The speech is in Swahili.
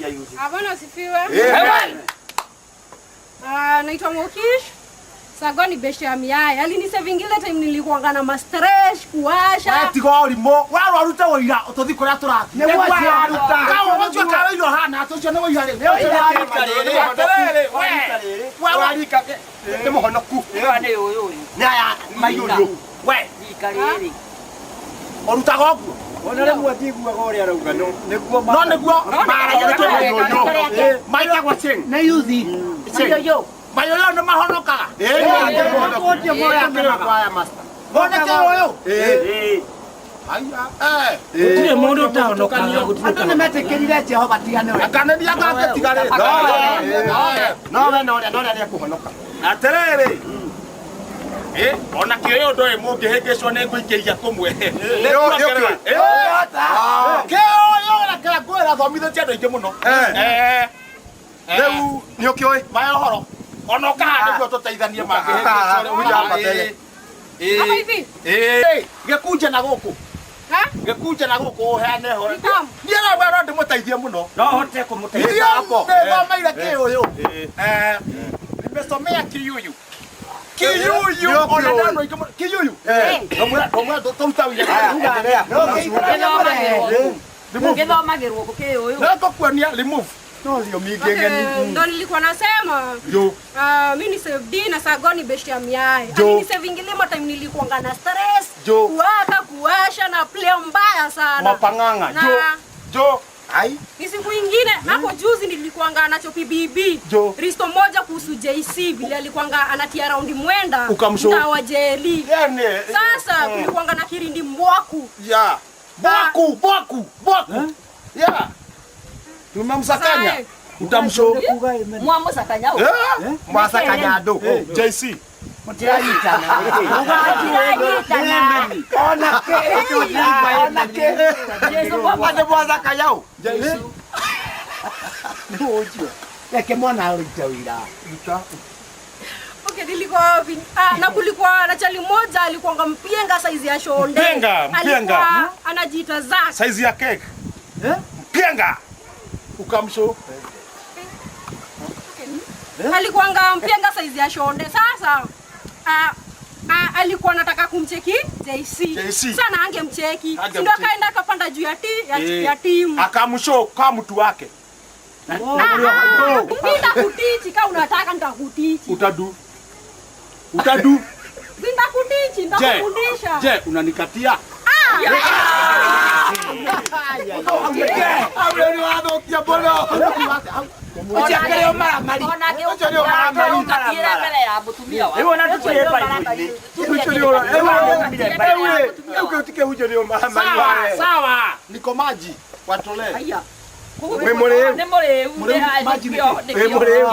yuzi. Bwana asifiwe. Naitwa Mokish. Sagoni besti ya miaya. Alinisave ingile time nilikuanga na stress kuwasha. Tigo limo. Wao waruta woira utothiko ya turati. Ne waruta. Kawo wajua kawe yo hana atocho ne woira. Ne woira. Warika. Ne muhonoku. Ne yoyo. Naya mayoyo. We. Ikarere. Oruta goku. Onare mwatigua gore arauga no. Neguo no neguo. Mara yo. Maika kwa cheng. Na yuzi. Yoyo. Mayoyo ne mahonokaga. Ngoja moya kwa ya master. Bona ke oyo. Tire mundu utahonokaga gutire. Andu nimetekerire Jehova tigane we. Akanedia ngake tigane. No we no ria kuhonoka. Aterere. Ona kioyo ndoe mungihingicwo ni nguikiria kumwe. Kioyo na kala kwera thomithitie andu aingi muno. Riu ni ukioi mayohoro. Ona kahande guo tuteithanie mangihingicwo uya mbele. Hapa hivi. Gekunje na guku. Gekunje na guku heane ho. Ndiera bwana ndimuteithie muno. No hote kumuteithia hapo. Ndio maira kioyo. Nimesomea kiyuyu. Kiyuyu ona nano ikimo kiyuyu nomwe tumtawia endelea Ngithomagirwo kukiyuyu nako kuania remove no sio migengeni ndo nilikuwa nasema jo mimi ni save D na Sagoni besti ya miaya. Ni save ingilimo time nilikuanga na stress kuwaka kuwasha na play mbaya sana mapanganga jo ai siku nyingine hapo juzi nilikuanga nacho PBB Risto moja kuhusu JC vile alikuanga anatia raundi mwenda tawa jeli sasa kulikuanga na Kirindi Mbwaku Bwaku tumemsakanya utamsho mwamusakanya mwasakanya ndo JC mtiayitana ona ke Yesu baba de mwasakanya JC ndio yake mwana alitawira okay nilikuwa na kulikuwa na chali moja alikuanga mpienga size ya shonde mpienga anajiita Zack size ya cake mpienga ukamsho alikuanga mpienga size ya shonde sasa alikuwa anataka kumcheki JC sana angemcheki ndio kaenda akapanda juu ya timu akamsho kwa mtu wake nitakutichi kama unataka nitakutichi utadu nitakutichi nitakufundisha je unanikatia Abeli wado kia bono. Uchakeleo mara mali. Uchakeleo mara mali. Utakira mbele ya mutumia wa. Ewe na tuchelepa hivi. Uchakeleo. Ewe utike uchakeleo mara mali. Sawa. Niko maji. Watolee. Haya. Memoreu. Memoreu. Maji. Memoreu.